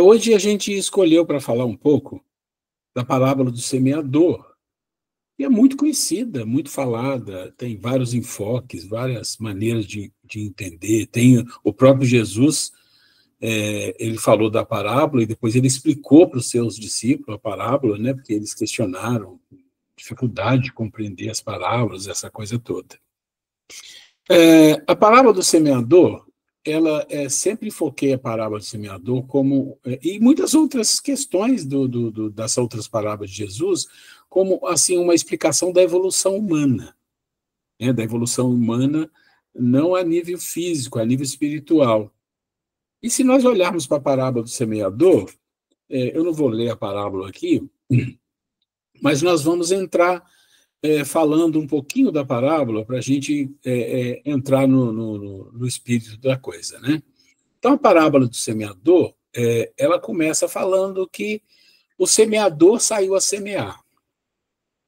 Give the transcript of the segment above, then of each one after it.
Então, hoje a gente escolheu para falar um pouco da parábola do semeador, que é muito conhecida, muito falada, tem vários enfoques, várias maneiras de entender. Tem o próprio Jesus, ele falou da parábola e depois ele explicou para os seus discípulos a parábola, né, porque eles questionaram dificuldade de compreender as parábolas, essa coisa toda. A parábola do semeador, ela sempre enfoquei a parábola do semeador como, e muitas outras questões das outras parábolas de Jesus, como assim uma explicação da evolução humana, né, da evolução humana não a nível físico, a nível espiritual. E se nós olharmos para a parábola do semeador, eu não vou ler a parábola aqui, mas nós vamos entrar falando um pouquinho da parábola para a gente entrar no espírito da coisa, né? Então, a parábola do semeador, ela começa falando que o semeador saiu a semear.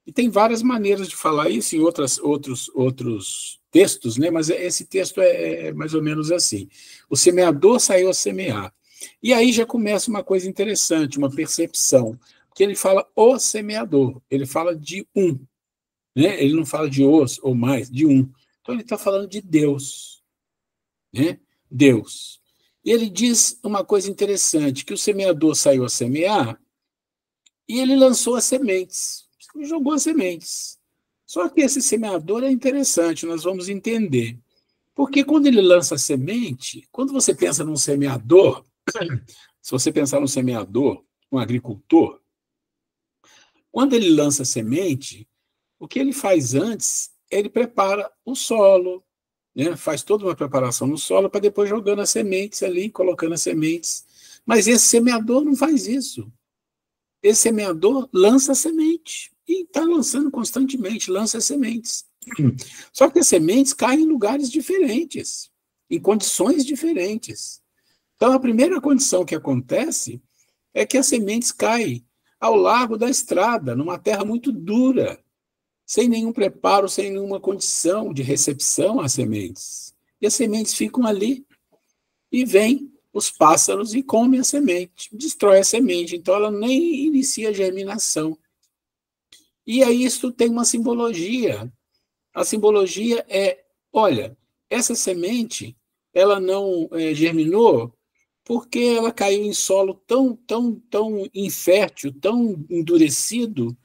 E tem várias maneiras de falar isso em outros textos, né? Mas esse texto é mais ou menos assim. O semeador saiu a semear. E aí já começa uma coisa interessante, uma percepção, que ele fala o semeador, ele fala de um. Né? Ele não fala de os ou mais, de um. Então, ele está falando de Deus. Né? Deus. E ele diz uma coisa interessante, que o semeador saiu a semear e ele lançou as sementes, jogou as sementes. Só que esse semeador é interessante, nós vamos entender. Porque quando ele lança a semente, quando você pensa num semeador, se você pensar num semeador, um agricultor, quando ele lança a semente, o que ele faz antes, ele prepara o solo, né? Faz toda uma preparação no solo para depois jogando as sementes ali, colocando as sementes. Mas esse semeador não faz isso. Esse semeador lança a semente e está lançando constantemente, lança as sementes. Só que as sementes caem em lugares diferentes, em condições diferentes. Então, a primeira condição que acontece é que as sementes caem ao largo da estrada, numa terra muito dura, sem nenhum preparo, sem nenhuma condição de recepção às sementes. E as sementes ficam ali, e vêm os pássaros e comem a semente, destrói a semente, então ela nem inicia a germinação. E aí isso tem uma simbologia. A simbologia olha, essa semente, ela não germinou porque ela caiu em solo tão infértil, tão endurecido,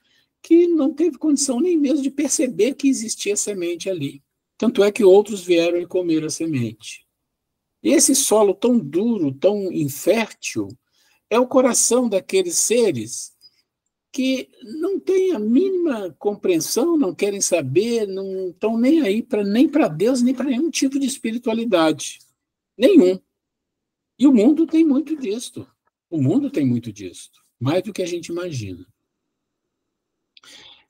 que não teve condição nem mesmo de perceber que existia semente ali. Tanto é que outros vieram e comeram a semente. E esse solo tão duro, tão infértil, é o coração daqueles seres que não têm a mínima compreensão, não querem saber, não estão nem aí nem para Deus, nem para nenhum tipo de espiritualidade. Nenhum. E o mundo tem muito disto. O mundo tem muito disto. Mais do que a gente imagina.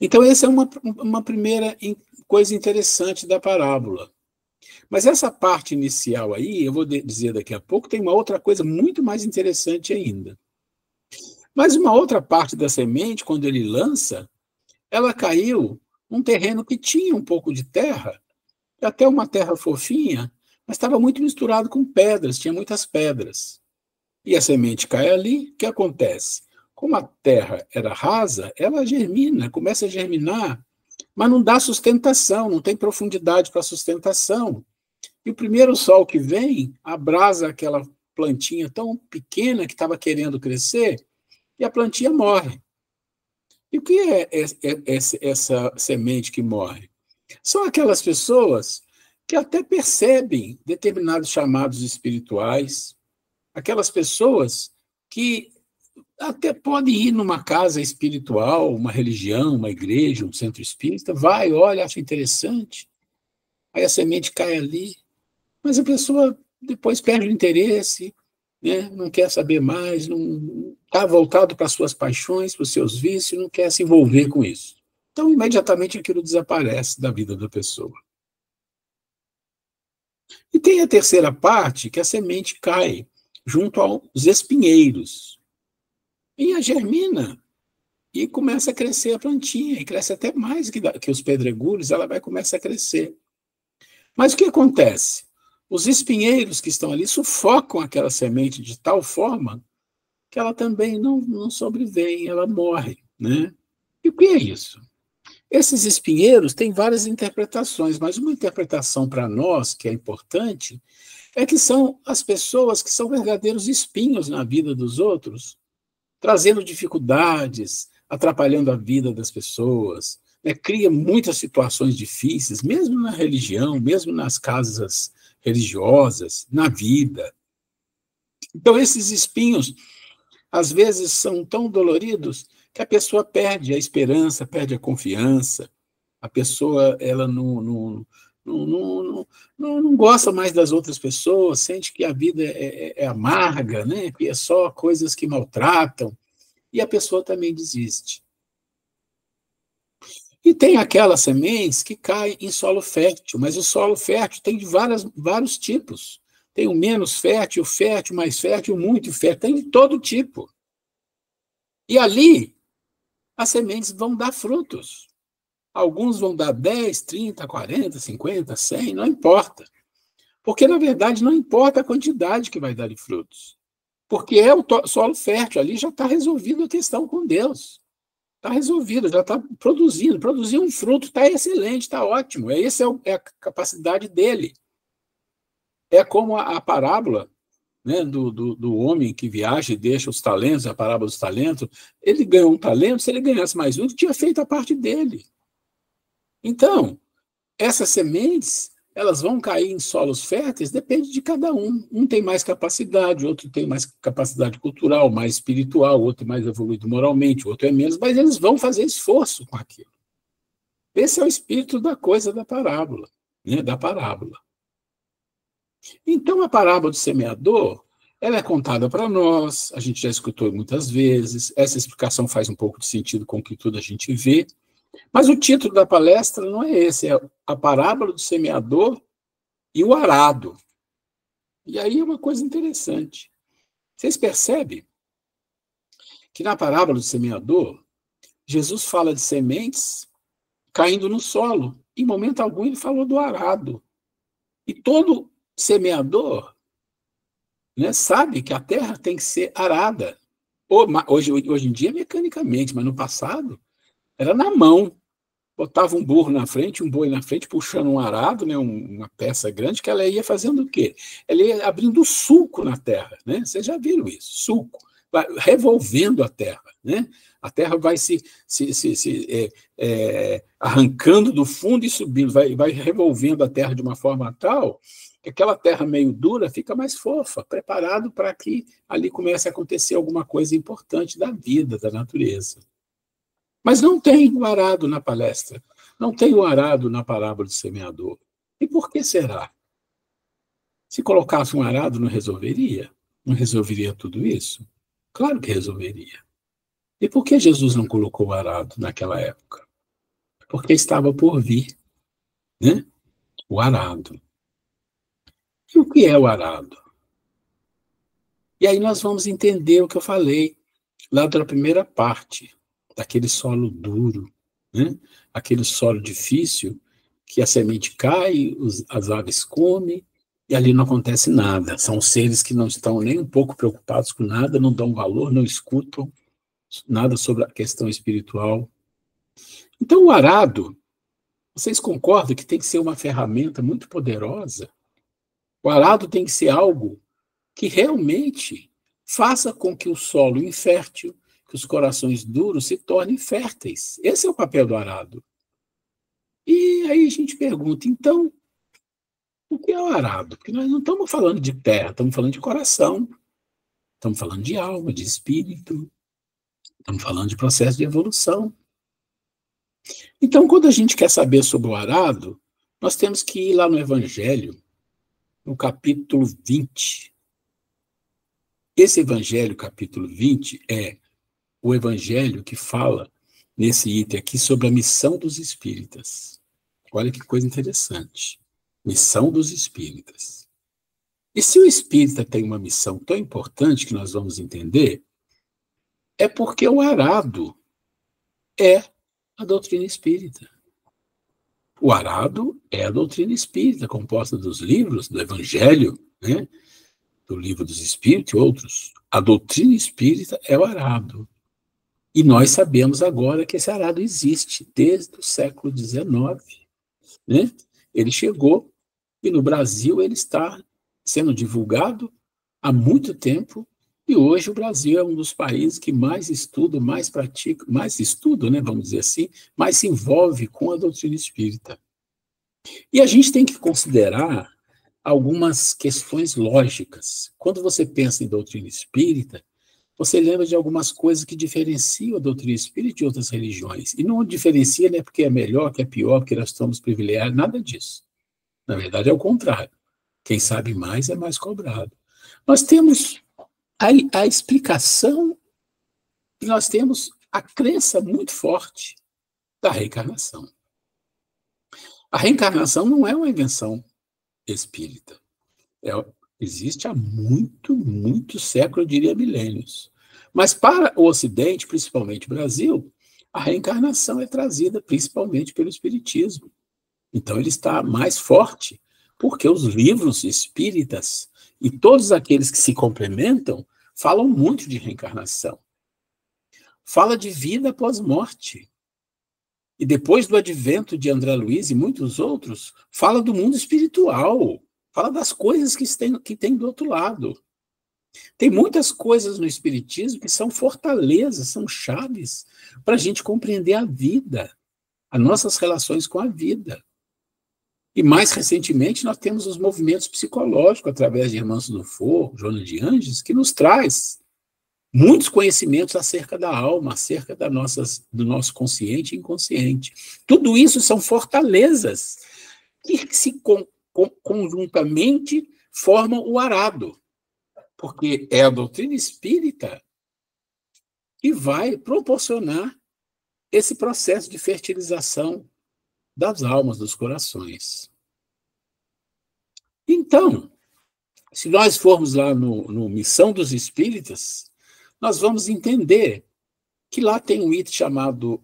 Então, essa é uma primeira coisa interessante da parábola. Mas essa parte inicial aí, eu vou dizer daqui a pouco, tem uma outra coisa muito mais interessante ainda. Mas uma outra parte da semente, quando ele lança, ela caiu num terreno que tinha um pouco de terra, até uma terra fofinha, mas estava muito misturado com pedras, tinha muitas pedras. E a semente cai ali, o que acontece? Como a terra era rasa, ela germina, começa a germinar, mas não dá sustentação, não tem profundidade para sustentação. E o primeiro sol que vem abrasa aquela plantinha tão pequena que estava querendo crescer e a plantinha morre. E o que é essa semente que morre? São aquelas pessoas que até percebem determinados chamados espirituais, aquelas pessoas que até podem ir numa casa espiritual, uma religião, uma igreja, um centro espírita, vai, olha, acha interessante, aí a semente cai ali, mas a pessoa depois perde o interesse, né? Não quer saber mais, não está voltado para as suas paixões, para os seus vícios, não quer se envolver com isso. Então, imediatamente aquilo desaparece da vida da pessoa. E tem a terceira parte, que a semente cai junto aos espinheiros. E a germina e começa a crescer a plantinha, e cresce até mais que os pedregulhos, ela vai começar a crescer. Mas o que acontece? Os espinheiros que estão ali sufocam aquela semente de tal forma que ela também não sobrevém, ela morre, né? E o que é isso? Esses espinheiros têm várias interpretações, mas uma interpretação para nós, que é importante, é que são as pessoas que são verdadeiros espinhos na vida dos outros, trazendo dificuldades, atrapalhando a vida das pessoas, né? Cria muitas situações difíceis, mesmo na religião, mesmo nas casas religiosas, na vida. Então, esses espinhos, às vezes, são tão doloridos que a pessoa perde a esperança, perde a confiança, a pessoa ela não gosta mais das outras pessoas, sente que a vida é amarga, né? Que é só coisas que maltratam, e a pessoa também desiste. E tem aquelas sementes que caem em solo fértil, mas o solo fértil tem de vários tipos. Tem o menos fértil, o fértil, mais fértil, o muito fértil, tem de todo tipo. E ali, as sementes vão dar frutos. Alguns vão dar 10, 30, 40, 50, 100, não importa. Porque, na verdade, não importa a quantidade que vai dar de frutos. Porque é o solo fértil, ali já está resolvida a questão com Deus. Está resolvido, já está produzindo. Produzir um fruto está excelente, está ótimo. Essa é a capacidade dele. É como a parábola, né, do homem que viaja e deixa os talentos, a parábola dos talentos. Ele ganhou um talento, se ele ganhasse mais um, ele tinha feito a parte dele. Então, essas sementes, elas vão cair em solos férteis, depende de cada um. Um tem mais capacidade, outro tem mais capacidade cultural, mais espiritual, outro mais evoluído moralmente, outro é menos, mas eles vão fazer esforço com aquilo. Esse é o espírito da coisa da parábola, né, da parábola. Então, a parábola do semeador, ela é contada para nós, a gente já escutou muitas vezes, essa explicação faz um pouco de sentido com o que tudo a gente vê, mas o título da palestra não é esse, é a parábola do semeador e o arado. E aí é uma coisa interessante. Vocês percebem que na parábola do semeador, Jesus fala de sementes caindo no solo. Em momento algum ele falou do arado. E todo semeador, né, sabe que a terra tem que ser arada. Hoje em dia, mecanicamente, mas no passado, era na mão. Botava um burro na frente, um boi na frente, puxando um arado, né, uma peça grande, que ela ia fazendo o quê? Ela ia abrindo sulco na terra, né? Vocês já viram isso, sulco, vai revolvendo a terra, né? A terra vai se arrancando do fundo e subindo, vai revolvendo a terra de uma forma tal que aquela terra meio dura fica mais fofa, preparado para que ali comece a acontecer alguma coisa importante da vida, da natureza. Mas não tem o arado na palestra, não tem o arado na parábola do semeador. E por que será? Se colocasse um arado, não resolveria? Não resolveria tudo isso? Claro que resolveria. E por que Jesus não colocou o arado naquela época? Porque estava por vir, né? O arado. E o que é o arado? E aí nós vamos entender o que eu falei lá da primeira parte, daquele solo duro, né? Aquele solo difícil, que a semente cai, as aves comem, e ali não acontece nada. São seres que não estão nem um pouco preocupados com nada, não dão valor, não escutam nada sobre a questão espiritual. Então, o arado, vocês concordam que tem que ser uma ferramenta muito poderosa? O arado tem que ser algo que realmente faça com que o solo infértil, que os corações duros se tornem férteis. Esse é o papel do arado. E aí a gente pergunta, então, o que é o arado? Porque nós não estamos falando de terra, estamos falando de coração, estamos falando de alma, de espírito, estamos falando de processo de evolução. Então, quando a gente quer saber sobre o arado, nós temos que ir lá no Evangelho, no capítulo 20. Esse Evangelho, capítulo 20, é o Evangelho que fala, nesse item aqui, sobre a missão dos espíritas. Olha que coisa interessante. Missão dos espíritas. E se o espírita tem uma missão tão importante que nós vamos entender, é porque o arado é a doutrina espírita. O arado é a doutrina espírita, composta dos livros do Evangelho, né? do Livro dos Espíritos e outros, a doutrina espírita é o arado. E nós sabemos agora que esse arado existe desde o século XIX. Né? Ele chegou e no Brasil ele está sendo divulgado há muito tempo, e hoje o Brasil é um dos países que mais estuda, mais pratica, mais estuda, né, vamos dizer assim, mais se envolve com a doutrina espírita. E a gente tem que considerar algumas questões lógicas. Quando você pensa em doutrina espírita, você lembra de algumas coisas que diferenciam a doutrina espírita de outras religiões. E não diferencia, né, porque é melhor, que é pior, porque nós estamos privilegiados, nada disso. Na verdade, é o contrário. Quem sabe mais é mais cobrado. Nós temos a explicação, e nós temos a crença muito forte da reencarnação. A reencarnação não é uma invenção espírita. Existe há muito século, eu diria milênios. Mas para o Ocidente, principalmente o Brasil, a reencarnação é trazida principalmente pelo Espiritismo. Então ele está mais forte, porque os livros espíritas e todos aqueles que se complementam falam muito de reencarnação. Fala de vida após morte. E depois do advento de André Luiz e muitos outros, fala do mundo espiritual, fala das coisas que tem do outro lado. Tem muitas coisas no Espiritismo que são fortalezas, são chaves para a gente compreender a vida, as nossas relações com a vida. E mais recentemente nós temos os movimentos psicológicos, através de Hermann Dufour, Joana de Anges, que nos traz muitos conhecimentos acerca da alma, acerca do nosso consciente e inconsciente. Tudo isso são fortalezas que se conjuntamente formam o arado, porque é a doutrina espírita que vai proporcionar esse processo de fertilização das almas, dos corações. Então, se nós formos lá no Missão dos Espíritas, nós vamos entender que lá tem um item chamado,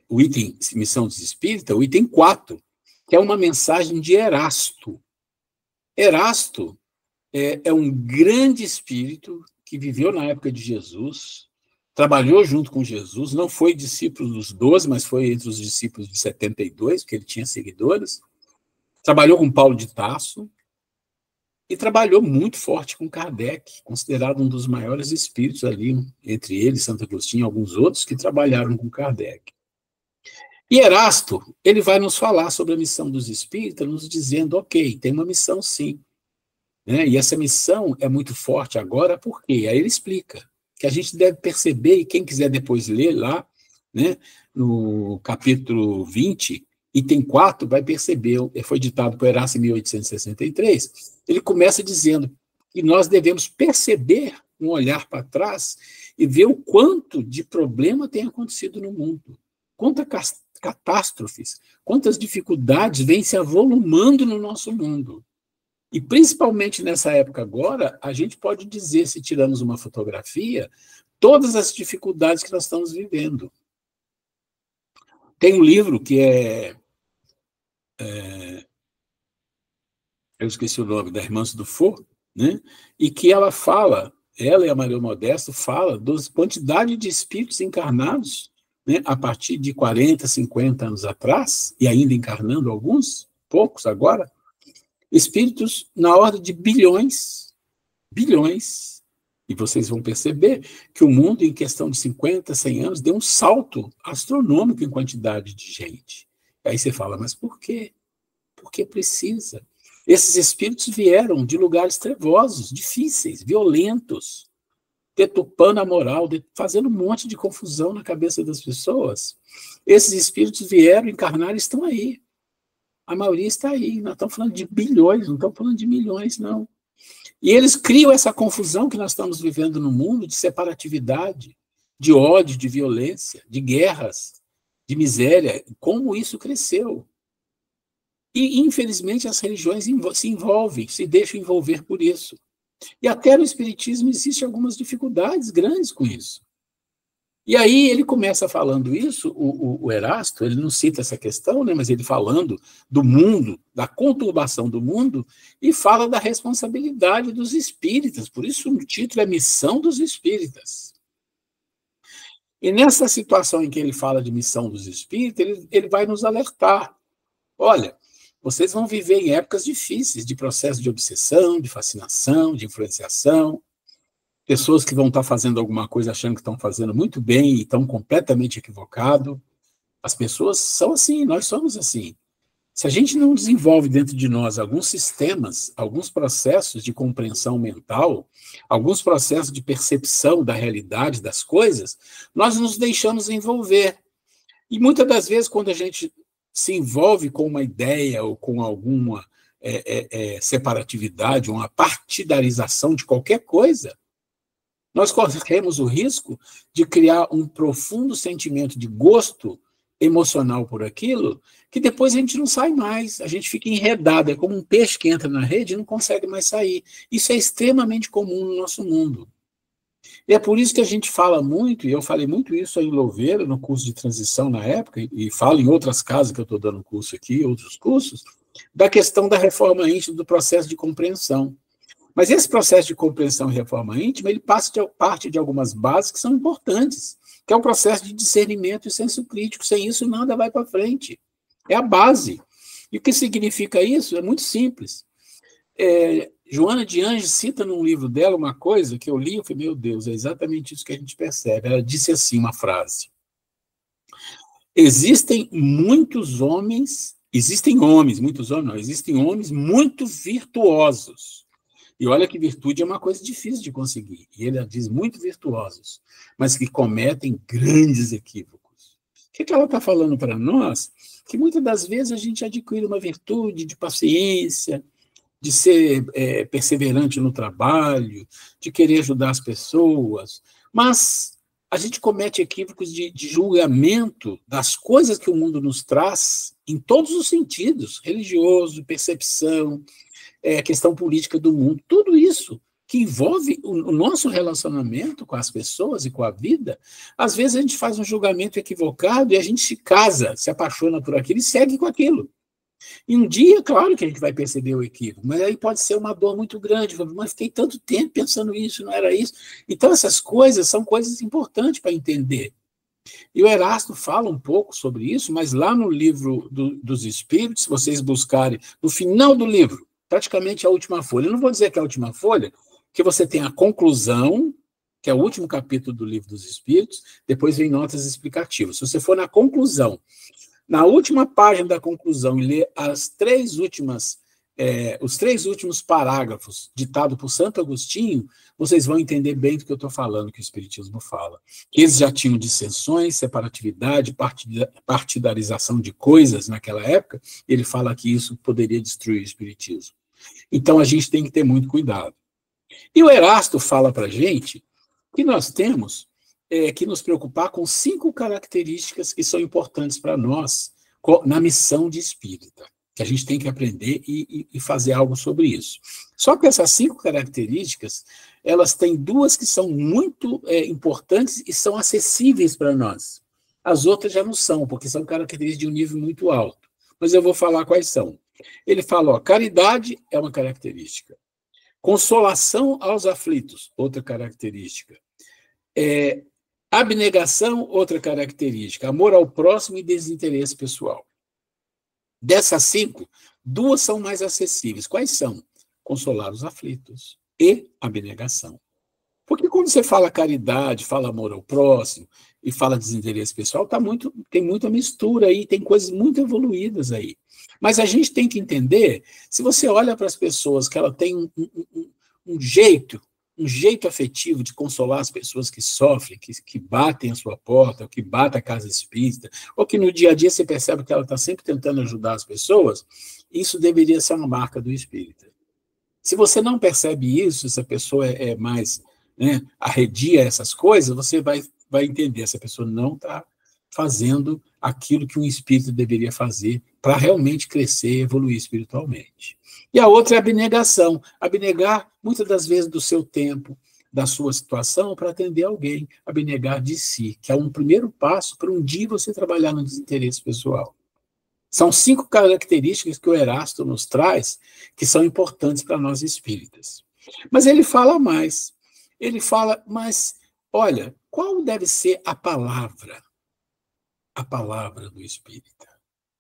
o item Missão dos Espíritas, o item 4, que é uma mensagem de Erasto. Erasto é um grande espírito que viveu na época de Jesus, trabalhou junto com Jesus, não foi discípulo dos 12, mas foi entre os discípulos de 72, porque ele tinha seguidores. Trabalhou com Paulo de Tarso e trabalhou muito forte com Kardec, considerado um dos maiores espíritos ali, entre eles, Santo Agostinho e alguns outros que trabalharam com Kardec. E Erasto, ele vai nos falar sobre a missão dos espíritas, nos dizendo, ok, tem uma missão sim, né? E essa missão é muito forte agora, por quê? Aí ele explica que a gente deve perceber, e quem quiser depois ler lá, né, no capítulo 20, item 4, vai perceber, foi ditado por Erasto em 1863, ele começa dizendo que nós devemos perceber, um olhar para trás, e ver o quanto de problema tem acontecido no mundo, quantas catástrofes, quantas dificuldades vêm se avolumando no nosso mundo. E, principalmente nessa época agora, a gente pode dizer, se tirarmos uma fotografia, todas as dificuldades que nós estamos vivendo. Tem um livro que eu esqueci o nome, da Hermann Dufour, né? E que ela e a Maria Modesto falam da quantidade de espíritos encarnados, né, a partir de 40, 50 anos atrás, e ainda encarnando alguns, poucos agora, espíritos na ordem de bilhões. E vocês vão perceber que o mundo, em questão de 50, 100 anos, deu um salto astronômico em quantidade de gente. Aí você fala, mas por quê? Porque precisa. Esses espíritos vieram de lugares trevosos, difíceis, violentos, deturpando a moral, fazendo um monte de confusão na cabeça das pessoas. Esses espíritos vieram, encarnaram e estão aí. A maioria está aí. Nós estamos falando de bilhões, não estamos falando de milhões, não. E eles criam essa confusão que nós estamos vivendo no mundo, de separatividade, de ódio, de violência, de guerras, de miséria. Como isso cresceu. E, infelizmente, as religiões se envolvem, se deixam envolver por isso. E até no Espiritismo existem algumas dificuldades grandes com isso. E aí ele começa falando isso, o Erasto, ele não cita essa questão, né, mas ele falando do mundo, da conturbação do mundo, e fala da responsabilidade dos espíritas, por isso o título é Missão dos Espíritas. E nessa situação em que ele fala de missão dos espíritas, ele vai nos alertar. Olha, vocês vão viver em épocas difíceis, de processo de obsessão, de fascinação, de influenciação, pessoas que vão estar fazendo alguma coisa achando que estão fazendo muito bem e estão completamente equivocados. As pessoas são assim, nós somos assim. Se a gente não desenvolve dentro de nós alguns sistemas, alguns processos de compreensão mental, alguns processos de percepção da realidade das coisas, nós nos deixamos envolver. E muitas das vezes, quando a gente se envolve com uma ideia ou com alguma separatividade, uma partidarização de qualquer coisa, nós corremos o risco de criar um profundo sentimento de gosto emocional por aquilo, que depois a gente não sai mais, a gente fica enredado, é como um peixe que entra na rede e não consegue mais sair. Isso é extremamente comum no nosso mundo. E é por isso que a gente fala muito, e eu falei muito isso em Louveira, no curso de transição na época, e falo em outras casas que eu estou dando curso aqui, outros cursos, da questão da reforma íntima, do processo de compreensão. Mas esse processo de compreensão e reforma íntima, ele parte de algumas bases que são importantes, que é o processo de discernimento e senso crítico. Sem isso, nada vai para frente. É a base. E o que significa isso? É muito simples. Joana de Anjos cita num livro dela uma coisa que eu li e falei, meu Deus, é exatamente isso que a gente percebe. Ela disse assim, uma frase. Existem homens muito virtuosos. E olha que virtude é uma coisa difícil de conseguir. E ele diz muito virtuosos, mas que cometem grandes equívocos. O que ela está falando para nós? Que muitas das vezes a gente adquire uma virtude de paciência, de ser perseverante no trabalho, de querer ajudar as pessoas, mas a gente comete equívocos de julgamento das coisas que o mundo nos traz, em todos os sentidos, religioso, percepção, questão política do mundo, tudo isso que envolve o nosso relacionamento com as pessoas e com a vida, às vezes a gente faz um julgamento equivocado e a gente se casa, se apaixona por aquilo e segue com aquilo. E um dia, claro que a gente vai perceber o equívoco, mas aí pode ser uma dor muito grande, mas fiquei tanto tempo pensando isso, não era isso. Então essas coisas são coisas importantes para entender. E o Erasto fala um pouco sobre isso, mas lá no livro dos Espíritos, se vocês buscarem, no final do livro, praticamente a última folha. Eu não vou dizer que é a última folha, que você tem a conclusão, que é o último capítulo do Livro dos Espíritos, depois vem notas explicativas. Se você for na conclusão, na última página da conclusão, e ler os três últimos parágrafos ditados por Santo Agostinho, vocês vão entender bem do que eu estou falando, que o Espiritismo fala. Eles já tinham dissensões, separatividade, partidarização de coisas naquela época, ele fala que isso poderia destruir o Espiritismo. Então, a gente tem que ter muito cuidado. E o Erasto fala para a gente que nós temos que nos preocupar com 5 características que são importantes para nós na missão de espírita, que a gente tem que aprender e fazer algo sobre isso. Só que essas 5 características, elas têm 2 que são muito importantes e são acessíveis para nós. As outras já não são, porque são características de um nível muito alto. Mas eu vou falar quais são. Ele fala, caridade é uma característica. Consolação aos aflitos, outra característica. Abnegação, outra característica. Amor ao próximo e desinteresse pessoal. Dessas 5, 2 são mais acessíveis. Quais são? Consolar os aflitos e abnegação. Porque quando você fala caridade, fala amor ao próximo e fala desinteresse pessoal, tem muita mistura aí, tem coisas muito evoluídas aí. Mas a gente tem que entender, se você olha para as pessoas que ela tem um jeito afetivo de consolar as pessoas que sofrem, que batem a sua porta, ou que batem a casa espírita, ou que no dia a dia você percebe que ela está sempre tentando ajudar as pessoas, isso deveria ser uma marca do espírita. Se você não percebe isso, essa pessoa é mais arredia essas coisas, você vai entender, essa pessoa não está fazendo aquilo que um espírito deveria fazer para realmente crescer e evoluir espiritualmente. E a outra é a abnegação. Abnegar, muitas das vezes, do seu tempo, da sua situação para atender alguém, abnegar de si, que é um primeiro passo para um dia você trabalhar no desinteresse pessoal. São 5 características que o Erasto nos traz que são importantes para nós espíritas. Mas ele fala mais. Ele fala, mas, olha, qual deve ser a palavra do espírita?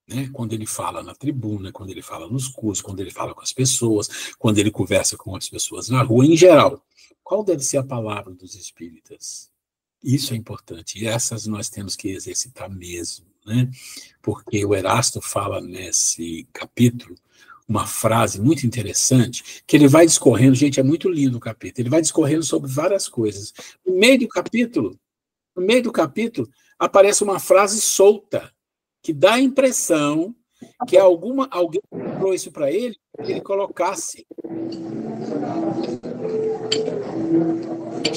Né? Quando ele fala na tribuna, quando ele fala nos cursos, quando ele fala com as pessoas, quando ele conversa com as pessoas na rua, em geral. Qual deve ser a palavra dos espíritas? Isso é importante, e essas nós temos que exercitar mesmo, né? Porque o Erasto fala nesse capítulo uma frase muito interessante, que ele vai discorrendo, gente, é muito lindo o capítulo, ele vai discorrendo sobre várias coisas. No meio do capítulo, aparece uma frase solta, que dá a impressão que alguém falou isso para ele, que ele colocasse.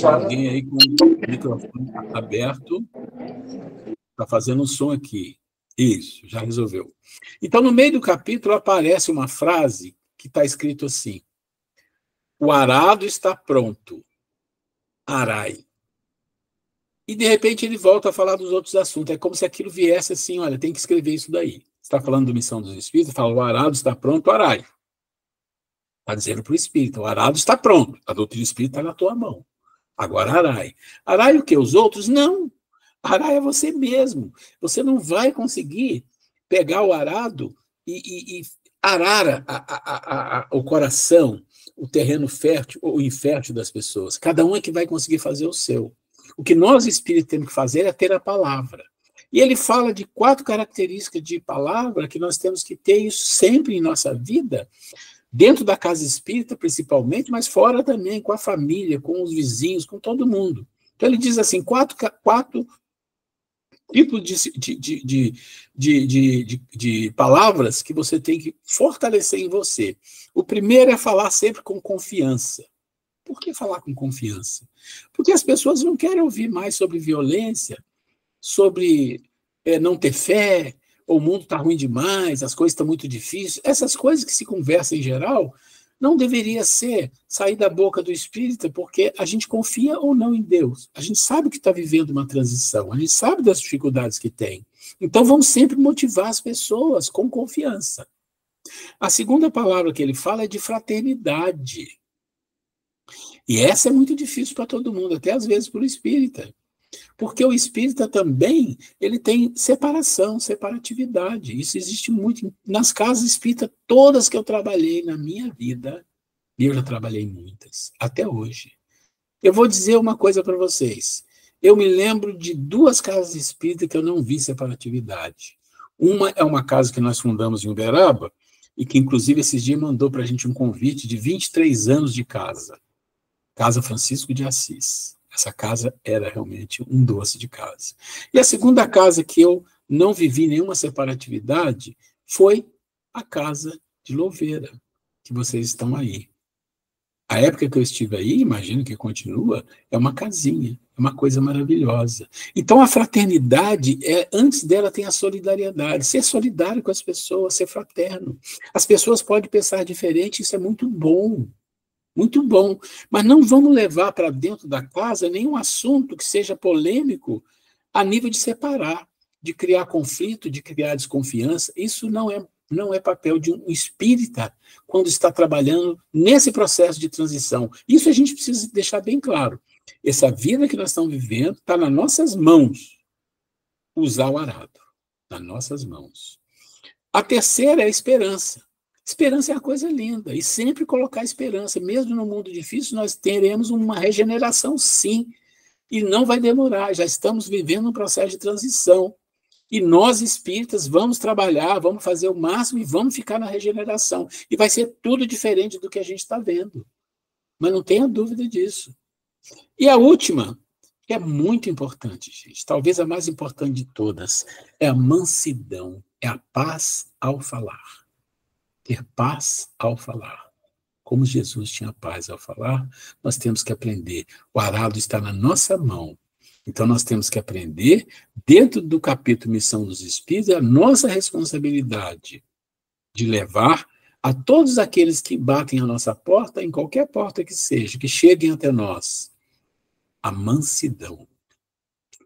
Alguém aí com o microfone aberto está fazendo um som aqui. Isso, já resolveu. Então, no meio do capítulo, aparece uma frase que está escrito assim: o arado está pronto, arai. E, de repente, ele volta a falar dos outros assuntos. É como se aquilo viesse assim, olha, tem que escrever isso daí. Você está falando da missão dos espíritos, fala, o arado está pronto, arai. Está dizendo para o espírito, o arado está pronto, a doutrina espírita está na tua mão. Agora, arai. Arai o quê? Os outros? Não. Arai é você mesmo. Você não vai conseguir pegar o arado e arar o coração, o terreno fértil ou infértil das pessoas. Cada um é que vai conseguir fazer o seu. O que nós, espíritos, temos que fazer é ter a palavra. E ele fala de 4 características de palavra que nós temos que ter isso sempre em nossa vida, dentro da casa espírita, principalmente, mas fora também, com a família, com os vizinhos, com todo mundo. Então, ele diz assim, 4 tipos de palavras que você tem que fortalecer em você. O primeiro é falar sempre com confiança. Por que falar com confiança? Porque as pessoas não querem ouvir mais sobre violência, sobre não ter fé, o mundo está ruim demais, as coisas estão muito difíceis. Essas coisas que se conversam em geral não deveria sair da boca do espírita, porque a gente confia ou não em Deus. A gente sabe que está vivendo uma transição, a gente sabe das dificuldades que tem. Então, vamos sempre motivar as pessoas com confiança. A segunda palavra que ele fala é de fraternidade. E essa é muito difícil para todo mundo, até às vezes para o espírita. Porque o espírita também, ele tem separação, separatividade. Isso existe muito. Nas casas espíritas, todas que eu trabalhei na minha vida, e eu já trabalhei muitas, até hoje. Eu vou dizer uma coisa para vocês. Eu me lembro de 2 casas espíritas que eu não vi separatividade. Uma é uma casa que nós fundamos em Uberaba, e que, inclusive, esses dias mandou para a gente um convite de 23 anos de casa. Casa Francisco de Assis. Essa casa era realmente um doce de casa. E a segunda casa que eu não vivi nenhuma separatividade foi a casa de Louveira, que vocês estão aí. A época que eu estive aí, imagino que continua, é uma casinha, é uma coisa maravilhosa. Então, a fraternidade, antes dela tem a solidariedade, ser solidário com as pessoas, ser fraterno. As pessoas podem pensar diferente, isso é muito bom. Muito bom, mas não vamos levar para dentro da casa nenhum assunto que seja polêmico a nível de separar, de criar conflito, de criar desconfiança. Isso não é papel de um espírita quando está trabalhando nesse processo de transição. Isso a gente precisa deixar bem claro. Essa vida que nós estamos vivendo está nas nossas mãos. Usar o arado, nas nossas mãos. A terceira é a esperança. Esperança é uma coisa linda, e sempre colocar esperança, mesmo no mundo difícil, nós teremos uma regeneração, sim, e não vai demorar, já estamos vivendo um processo de transição, e nós espíritas vamos trabalhar, vamos fazer o máximo e vamos ficar na regeneração, e vai ser tudo diferente do que a gente está vendo, mas não tenha dúvida disso. E a última, que é muito importante, gente, talvez a mais importante de todas, é a mansidão, é a paz ao falar. Ter paz ao falar. Como Jesus tinha paz ao falar, nós temos que aprender. O arado está na nossa mão. Então, nós temos que aprender, dentro do capítulo Missão dos Espíritos, a nossa responsabilidade de levar a todos aqueles que batem a nossa porta, em qualquer porta que seja, que cheguem até nós, a mansidão.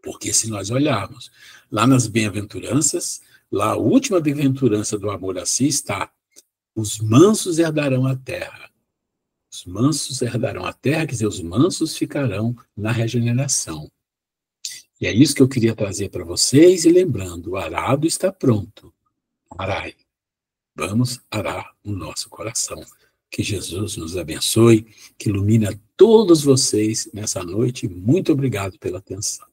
Porque se nós olharmos lá nas bem-aventuranças, lá a última bem-aventurança do amor a si está: os mansos herdarão a terra. Os mansos herdarão a terra, quer dizer, os mansos ficarão na regeneração. E é isso que eu queria trazer para vocês, e lembrando, o arado está pronto. Arai. Vamos arar o nosso coração. Que Jesus nos abençoe, que ilumine a todos vocês nessa noite. Muito obrigado pela atenção.